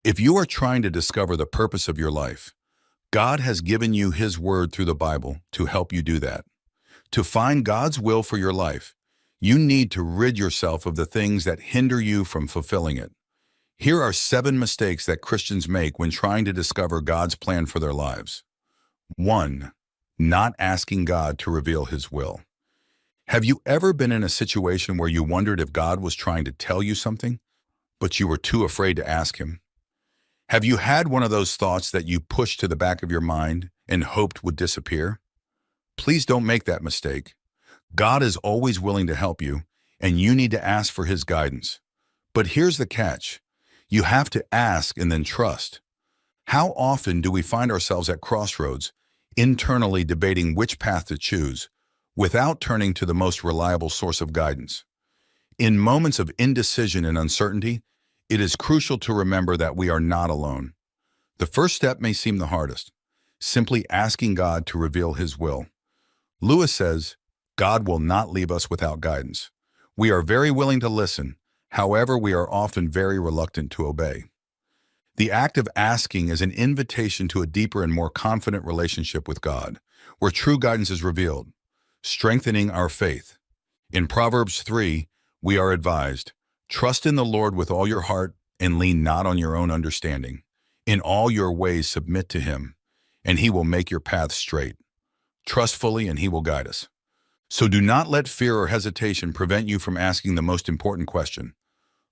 If you are trying to discover the purpose of your life, God has given you His Word through the Bible to help you do that. To find God's will for your life, you need to rid yourself of the things that hinder you from fulfilling it. Here are 7 mistakes that Christians make when trying to discover God's plan for their lives. 1. Not asking God to reveal His will. Have you ever been in a situation where you wondered if God was trying to tell you something, but you were too afraid to ask Him? Have you had one of those thoughts that you pushed to the back of your mind and hoped would disappear? Please don't make that mistake. God is always willing to help you, and you need to ask for His guidance. But here's the catch. You have to ask and then trust. How often do we find ourselves at crossroads, internally debating which path to choose, without turning to the most reliable source of guidance? In moments of indecision and uncertainty, it is crucial to remember that we are not alone. The first step may seem the hardest, simply asking God to reveal His will. Lewis says, God will not leave us without guidance. We are very willing to listen, however, we are often very reluctant to obey. The act of asking is an invitation to a deeper and more confident relationship with God, where true guidance is revealed, strengthening our faith. In Proverbs 3, we are advised, trust in the Lord with all your heart and lean not on your own understanding. In all your ways submit to Him, and He will make your path straight. Trust fully, and He will guide us. So do not let fear or hesitation prevent you from asking the most important question.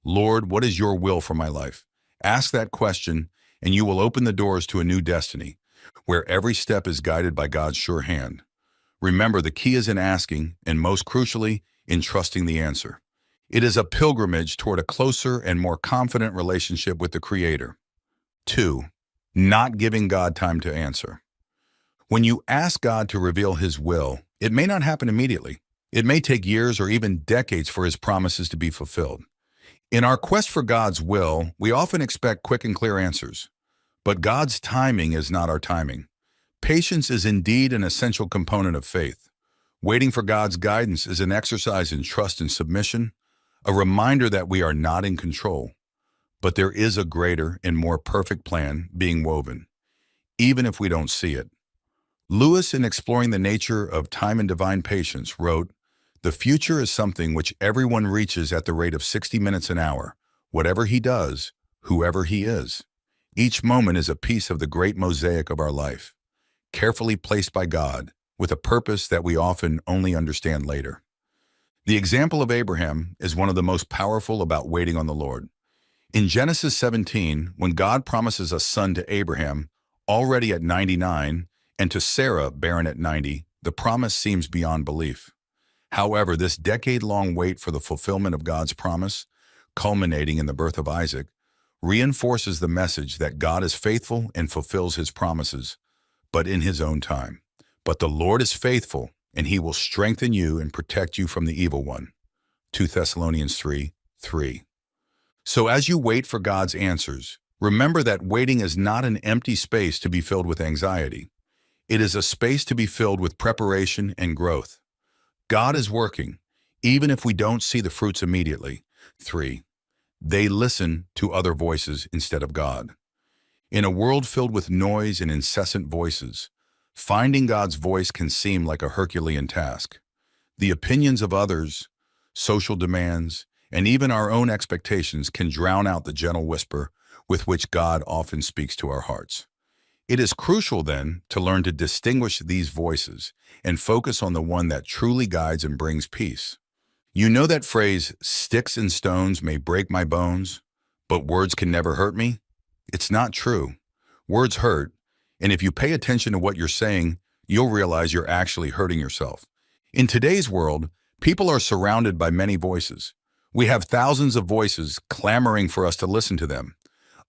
Lord, what is your will for my life? Ask that question, and you will open the doors to a new destiny, where every step is guided by God's sure hand. Remember, the key is in asking, and most crucially, in trusting the answer. It is a pilgrimage toward a closer and more confident relationship with the Creator. 2. Not giving God time to answer. When you ask God to reveal His will, it may not happen immediately. It may take years or even decades for His promises to be fulfilled. In our quest for God's will, we often expect quick and clear answers. But God's timing is not our timing. Patience is indeed an essential component of faith. Waiting for God's guidance is an exercise in trust and submission, a reminder that we are not in control. But there is a greater and more perfect plan being woven, even if we don't see it. Lewis, in exploring the nature of time and divine patience, wrote, "The future is something which everyone reaches at the rate of 60 minutes an hour, whatever he does, whoever he is. Each moment is a piece of the great mosaic of our life, carefully placed by God, with a purpose that we often only understand later." The example of Abraham is one of the most powerful about waiting on the Lord. In Genesis 17, when God promises a son to Abraham, already at 99, and to Sarah, barren at 90, the promise seems beyond belief. However, this decade-long wait for the fulfillment of God's promise, culminating in the birth of Isaac, reinforces the message that God is faithful and fulfills His promises, but in His own time. But the Lord is faithful, and He will strengthen you and protect you from the evil one. 2 Thessalonians 3:3. So as you wait for God's answers, remember that waiting is not an empty space to be filled with anxiety. It is a space to be filled with preparation and growth. God is working, even if we don't see the fruits immediately. 3. They listen to other voices instead of God. In a world filled with noise and incessant voices, finding God's voice can seem like a Herculean task. The opinions of others, social demands, and even our own expectations can drown out the gentle whisper with which God often speaks to our hearts. It is crucial, then, to learn to distinguish these voices and focus on the one that truly guides and brings peace. You know that phrase, "Sticks and stones may break my bones, but words can never hurt me"? It's not true. Words hurt, and if you pay attention to what you're saying, you'll realize you're actually hurting yourself. In today's world, people are surrounded by many voices. We have thousands of voices clamoring for us to listen to them.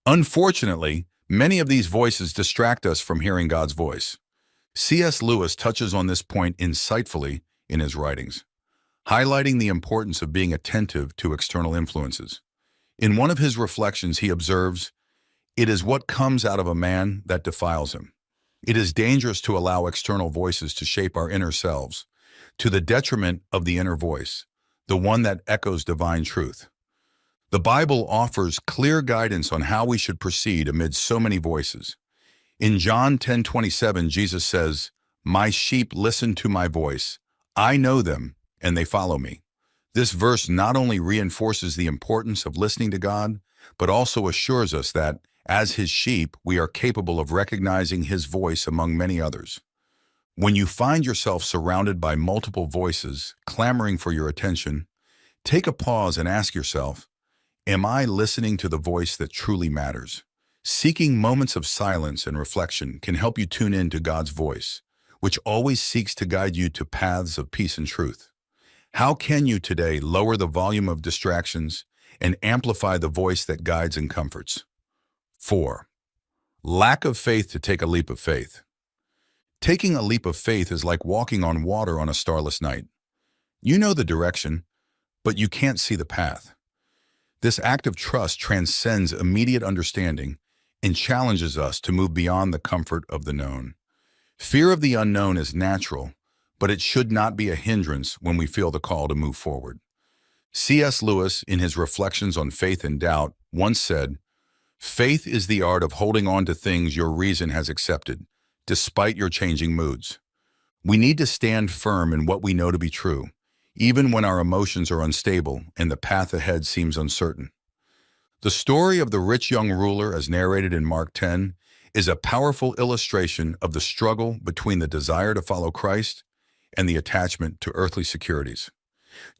Unfortunately, many of these voices distract us from hearing God's voice. C.S. Lewis touches on this point insightfully in his writings, highlighting the importance of being attentive to external influences. In one of his reflections, he observes, "It is what comes out of a man that defiles him." It is dangerous to allow external voices to shape our inner selves, to the detriment of the inner voice, the one that echoes divine truth. The Bible offers clear guidance on how we should proceed amid so many voices. In John 10:27, Jesus says, "My sheep listen to my voice. I know them, and they follow me." This verse not only reinforces the importance of listening to God, but also assures us that, as His sheep, we are capable of recognizing His voice among many others. When you find yourself surrounded by multiple voices clamoring for your attention, take a pause and ask yourself, am I listening to the voice that truly matters? Seeking moments of silence and reflection can help you tune in to God's voice, which always seeks to guide you to paths of peace and truth. How can you today lower the volume of distractions and amplify the voice that guides and comforts? 4. Lack of faith to take a leap of faith. Taking a leap of faith is like walking on water on a starless night. You know the direction, but you can't see the path. This act of trust transcends immediate understanding and challenges us to move beyond the comfort of the known. Fear of the unknown is natural, but it should not be a hindrance when we feel the call to move forward. C.S. Lewis, in his Reflections on Faith and Doubt, once said, "Faith is the art of holding on to things your reason has accepted, despite your changing moods." We need to stand firm in what we know to be true, even when our emotions are unstable and the path ahead seems uncertain. The story of the rich young ruler, as narrated in Mark 10, is a powerful illustration of the struggle between the desire to follow Christ and the attachment to earthly securities.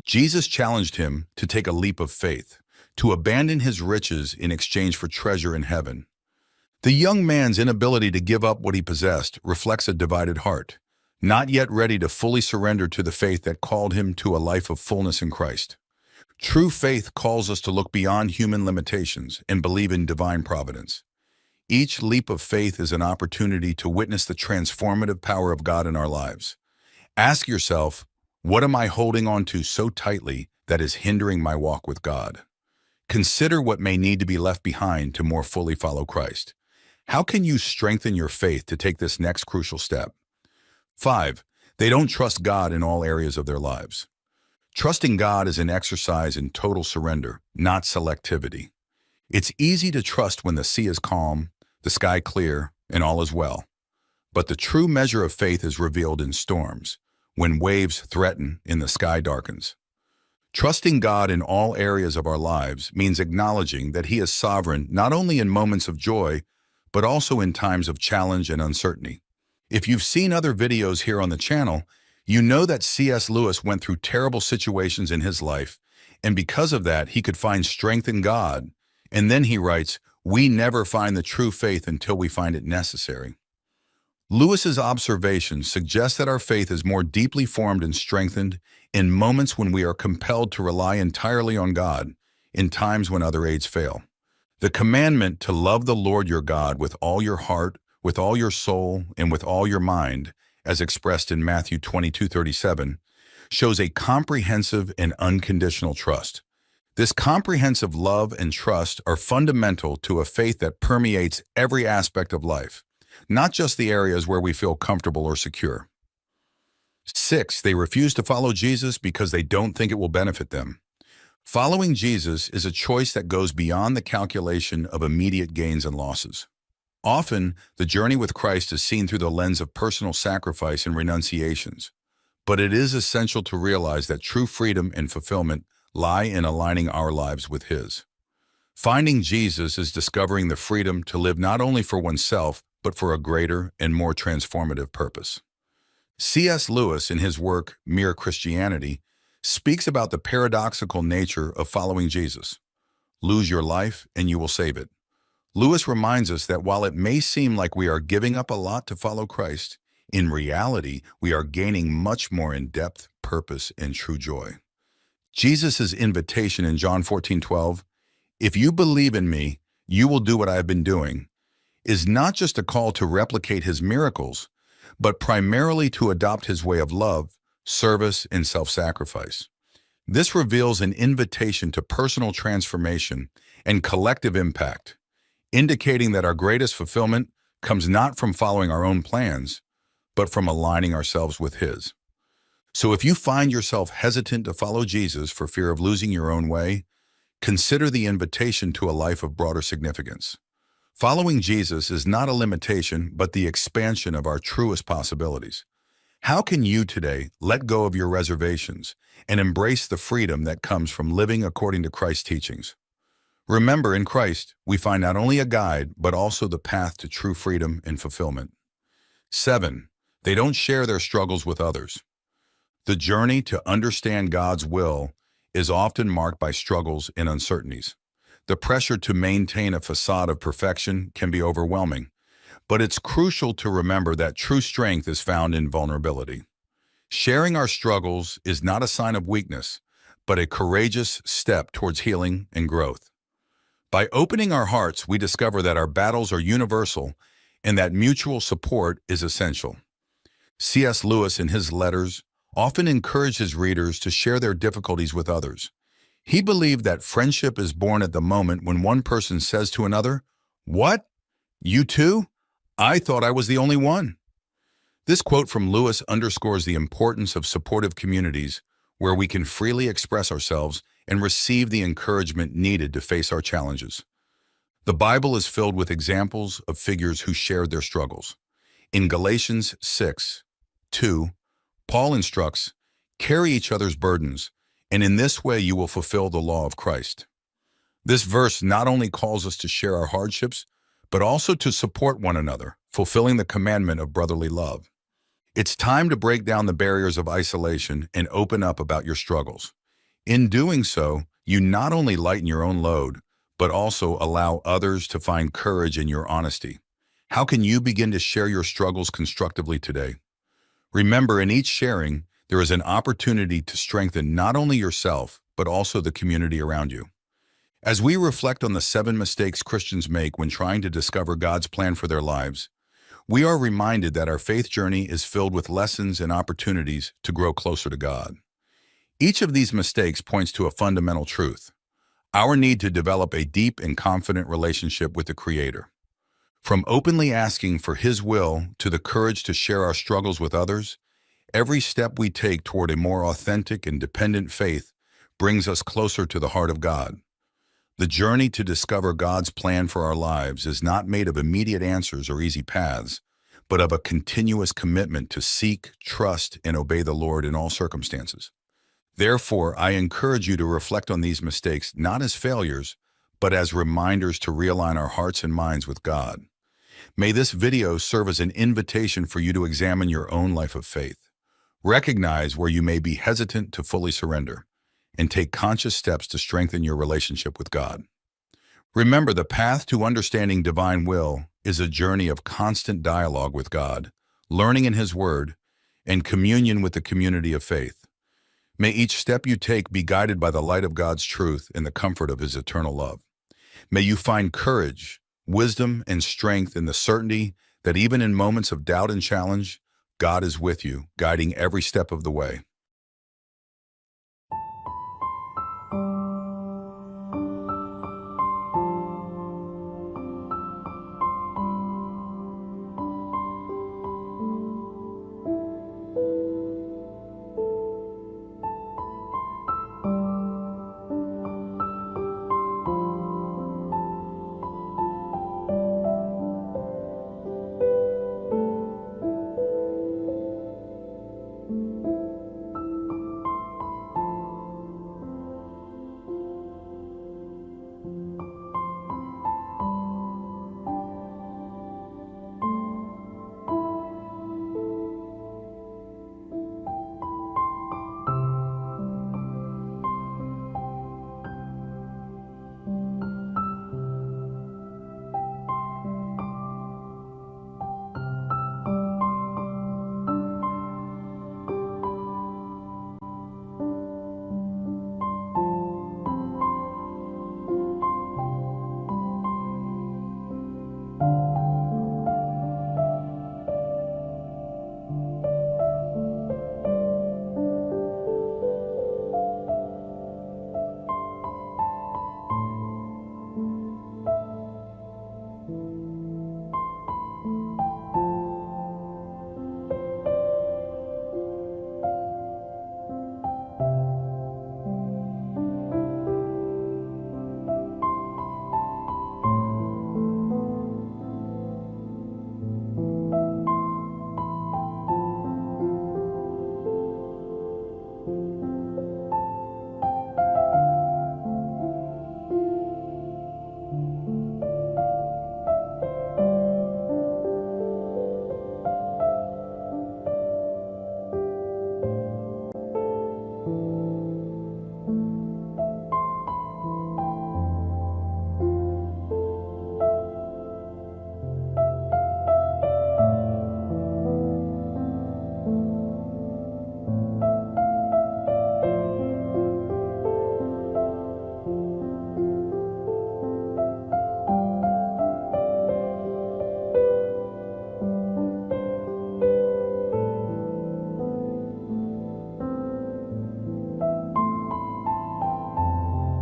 Jesus challenged him to take a leap of faith, to abandon his riches in exchange for treasure in heaven. The young man's inability to give up what he possessed reflects a divided heart, not yet ready to fully surrender to the faith that called him to a life of fullness in Christ. True faith calls us to look beyond human limitations and believe in divine providence. Each leap of faith is an opportunity to witness the transformative power of God in our lives. Ask yourself, what am I holding on to so tightly that is hindering my walk with God? Consider what may need to be left behind to more fully follow Christ. How can you strengthen your faith to take this next crucial step? 5. They don't trust God in all areas of their lives. Trusting God is an exercise in total surrender, not selectivity. It's easy to trust when the sea is calm, the sky clear, and all is well. But the true measure of faith is revealed in storms, when waves threaten and the sky darkens. Trusting God in all areas of our lives means acknowledging that He is sovereign not only in moments of joy, but also in times of challenge and uncertainty. If you've seen other videos here on the channel, you know that C.S. Lewis went through terrible situations in his life, and because of that, he could find strength in God. And then he writes, "We never find the true faith until we find it necessary." Lewis's observations suggest that our faith is more deeply formed and strengthened in moments when we are compelled to rely entirely on God, in times when other aids fail. The commandment to love the Lord your God with all your heart, with all your soul, and with all your mind, as expressed in Matthew 22:37, shows a comprehensive and unconditional trust. This comprehensive love and trust are fundamental to a faith that permeates every aspect of life, not just the areas where we feel comfortable or secure. 6. They refuse to follow Jesus because they don't think it will benefit them. Following Jesus is a choice that goes beyond the calculation of immediate gains and losses. Often, the journey with Christ is seen through the lens of personal sacrifice and renunciations, but it is essential to realize that true freedom and fulfillment lie in aligning our lives with His. Finding Jesus is discovering the freedom to live not only for oneself, but for a greater and more transformative purpose. C.S. Lewis, in his work Mere Christianity, speaks about the paradoxical nature of following Jesus. Lose your life and you will save it. Lewis reminds us that while it may seem like we are giving up a lot to follow Christ, in reality, we are gaining much more in depth, purpose, and true joy. Jesus' invitation in John 14:12, "If you believe in me, you will do what I have been doing," is not just a call to replicate His miracles, but primarily to adopt His way of love, service, and self-sacrifice. This reveals an invitation to personal transformation and collective impact, indicating that our greatest fulfillment comes not from following our own plans, but from aligning ourselves with His. So if you find yourself hesitant to follow Jesus for fear of losing your own way, consider the invitation to a life of broader significance. Following Jesus is not a limitation, but the expansion of our truest possibilities. How can you today let go of your reservations and embrace the freedom that comes from living according to Christ's teachings? Remember, in Christ, we find not only a guide, but also the path to true freedom and fulfillment. 7. They don't share their struggles with others. The journey to understand God's will is often marked by struggles and uncertainties. The pressure to maintain a facade of perfection can be overwhelming, but it's crucial to remember that true strength is found in vulnerability. Sharing our struggles is not a sign of weakness, but a courageous step towards healing and growth. By opening our hearts, we discover that our battles are universal and that mutual support is essential. C.S. Lewis, in his letters, often encouraged his readers to share their difficulties with others. He believed that friendship is born at the moment when one person says to another, "What? You too? I thought I was the only one." This quote from Lewis underscores the importance of supportive communities where we can freely express ourselves and receive the encouragement needed to face our challenges. The Bible is filled with examples of figures who shared their struggles. In Galatians 6:2, Paul instructs, "Carry each other's burdens, and in this way you will fulfill the law of Christ." This verse not only calls us to share our hardships, but also to support one another, fulfilling the commandment of brotherly love. It's time to break down the barriers of isolation and open up about your struggles. In doing so, you not only lighten your own load, but also allow others to find courage in your honesty. How can you begin to share your struggles constructively today? Remember, in each sharing, there is an opportunity to strengthen not only yourself, but also the community around you. As we reflect on the 7 mistakes Christians make when trying to discover God's plan for their lives, we are reminded that our faith journey is filled with lessons and opportunities to grow closer to God. Each of these mistakes points to a fundamental truth: our need to develop a deep and confident relationship with the Creator. From openly asking for His will to the courage to share our struggles with others, every step we take toward a more authentic and dependent faith brings us closer to the heart of God. The journey to discover God's plan for our lives is not made of immediate answers or easy paths, but of a continuous commitment to seek, trust, and obey the Lord in all circumstances. Therefore, I encourage you to reflect on these mistakes not as failures, but as reminders to realign our hearts and minds with God. May this video serve as an invitation for you to examine your own life of faith. Recognize where you may be hesitant to fully surrender, and take conscious steps to strengthen your relationship with God. Remember, the path to understanding divine will is a journey of constant dialogue with God, learning in His Word, and communion with the community of faith. May each step you take be guided by the light of God's truth and the comfort of His eternal love. May you find courage, wisdom, and strength in the certainty that even in moments of doubt and challenge, God is with you, guiding every step of the way.